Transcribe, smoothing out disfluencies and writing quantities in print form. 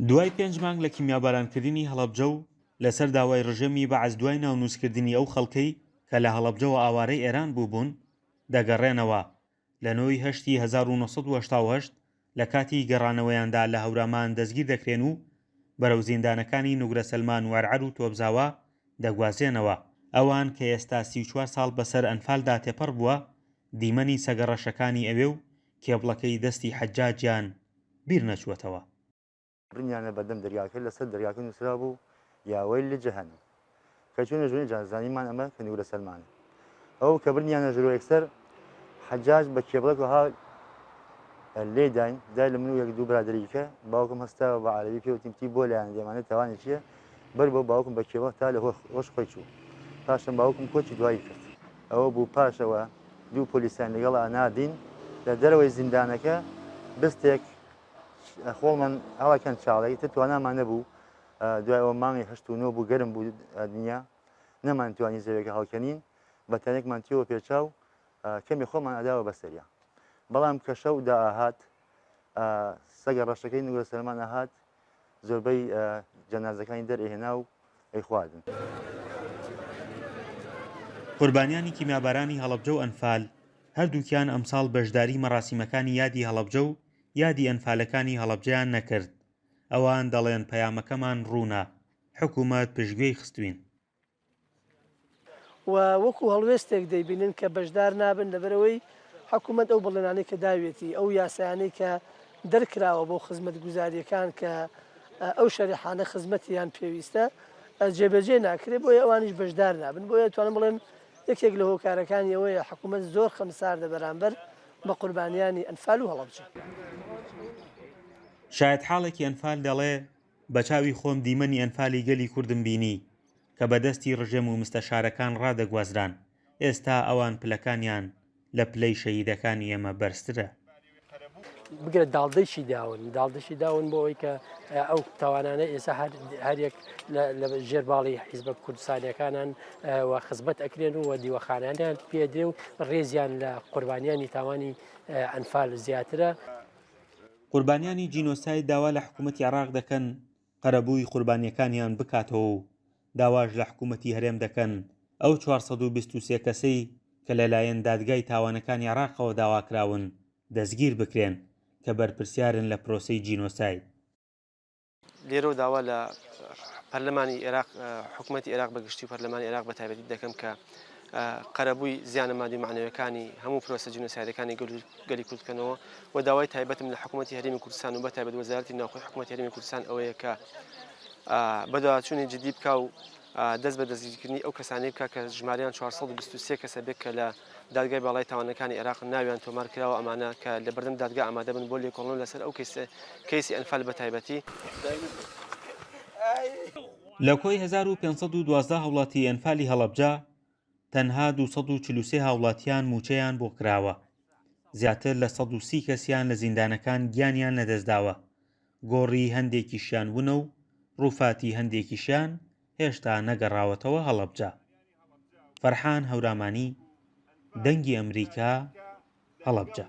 دوای 5 مانگ لە کیمیابارانکردنی هەڵەبجە و لەسەر داوای ڕژەمی بەعەز دوای ناونووسکردنی ئەو خەڵکەی کە لە هەڵەبجەوە ئاوارەی ئێران بووبوون دەگەڕێنەوە لە 9 هەشتی 1970 لە کاتی گەڕانەوەیاندا لە هەورامان دەستگیر دەکرێن و بەرەو زیندانەکانی نوگرە سەلمان و وەرعەر و تۆبزاوە دەگوازێنەوە. ئەوان کە ئێستا 34 ساڵ بەسەر ئەنفالدا تێپەڕ بووە دیمەنی سەگەڕەشەکانی ئەوێ و کێبڵەکەی دەستی حەجاجیان بیر نەچووەتەوە. برنیانە بەدەم دەریاکە لەسەر دەریاکە نووسرا بوو یاوەی لە جەهەنەم کە چوونە ژوورنی جانزانیمان ئەمە کە نوگرە سەلمانە ئەو کە برنیانە ژوور یەکسەر حەجاج بە کێبڵەکەها لێداین دای لە من و یەک دوو برادریکە باوکم هەستاوە بە عەرەبی پێوتیمتی بۆ لایەن دێمانێت تاوانی چییە بەر بۆ باوکم بە کێبڵ تا لە هۆش خۆی چوو پاشم باوکم کۆچی دوایی کرد ئەوە بوو پاشەوە دوو پۆلیسیان لەگەڵ ئانادین لە دەرەوەی زیندانەکە بستێک خۆڵمان هەڵەکەن چاڵی تر توانامان نەبوو دوای ئەوە مانگی 89 بوو گەرم بوو دنیا نەمان توانی زەوێکە هەڵکەنین بە تەنێکمان تێوە پێچاو کەمی خۆمان ئەداوە بەسەریا بەڵام کە شەو داهات سەگە ڕەشەکەی نوگرە سەلمان ئەهات زۆربەی جەنازەکانی دەرئێهێنا و ئەیخواردن. قوربانیانی کیمیابارانی هەڵەبجە و ئەنفال هەردووکیان ئەمساڵ بەشداری مەراسیمەکانی یادی هەڵەبجە و یادی ئەنفالەکانی هەڵەبجەیان نەکرد. ئەوان دەڵێن پەیامەکەمان ڕوونا حکوومەت پشتگوێی خستوین و وەکو هەڵوێستێک دەیبینن کە بەشدار نابن لەبەرەوەی حکوومەت ئەو بەڵێنانەی کە داوێتی ئەو یاسایانەی کە دەرکراوە بۆ خزمەت گوزاریەکان کە ئەو شەریحانە خزمەتیان پێویستە جێبەجێ ناکرێت بۆیە ئەوانیش بەشدار نابن بۆیە توانم بڵێم یەکێک لە هۆکارەکانی ئەوەیە حکوومەت زۆر خەمساردە بەرامبەر بە قوربانیانی ئەنفال و هەڵەبجە. شاید حاڵێکی ئەنفال دەڵێ بە چاوی خۆم دیمەنی ئەنفالی گەلی کوردم بینی کە بەدەستی ڕژێم و مستەشارەکان ڕادەگوازران ئێستا ئەوان پلەکانیان لە پلەی شەهیدەکانی ئێمە بەرزترە. بگرە داڵدەیشی داون بۆ ئەوەی کە ئەو تاوانانە ئێستا هەرێک لە ژێرباڵی حیزبە کوردستانیەکانان و خزمەت ئەکرێن و دیوەخانیان پێدرێ و ڕێزیان لە قوربانیانی تاوانی ئەنفال زیاترە. قوربانیانی جینۆساید داوا لە حکوومەتی عێراق دەکەن قەرەبووی قوربانیەکانیان بکاتەوە و داواش لە حکوومەتی هەرێم دەکەن ئەو 423 کەسەی کە لەلایەن دادگای تاوانەکانی عێراقەوە داواکراون دەستگیر بکرێن کە بەرپرسیارن لە پرۆسەی جینۆساید. لێرە داوا لە پەرلەمانی عێراق حکوومەتی عێراق بەگشتی و پەرلەمانی عێراق بە تایبەتی دەکەم کە قەرەبووی زیانە مادی معنەوەکانی هەموو پرۆسە جینۆسایدەکانی گەلی کوردکەنەوە و داوای تایبەتم لە حکوومەتی هەرێمی کوردستان و بە تایبەت وەزارەتی ناوخۆی حکوومەتی هەرێمی کوردستان ئەوەیە کە بەداواچوونی جدی بکە و دەست بە دەستگیرکردنی ئەو کەسانی بکە کە ژمارەیان 423 کەسە بێت کە لە دادگای باڵای تاوانەکانی عێراق ناویان تۆمار کراوە ئەمانە کە لە بەردەم دادگا ئامادە بن بۆ لێکۆڵن لەسەر ئەو کەیسی ئەنفال بە تایبەتی. لە کۆی 1512 هەوڵاتی ئەنفالی هەڵەبجە تەنها 243 هاوڵاتیان موچەیان بۆ کراوە. زیاتر لە 130 کەسیان لە زیندانەکان گیانیان لەدەستداوە. گۆڕی هەندێکیشیان بوونە و ڕووفاتی هەندێکیشیان هێشتا نەگەڕاوەتەوە هەڵەبجە. فەرحان هەورامانی، دەنگی ئەمریکا، هەڵەبجە.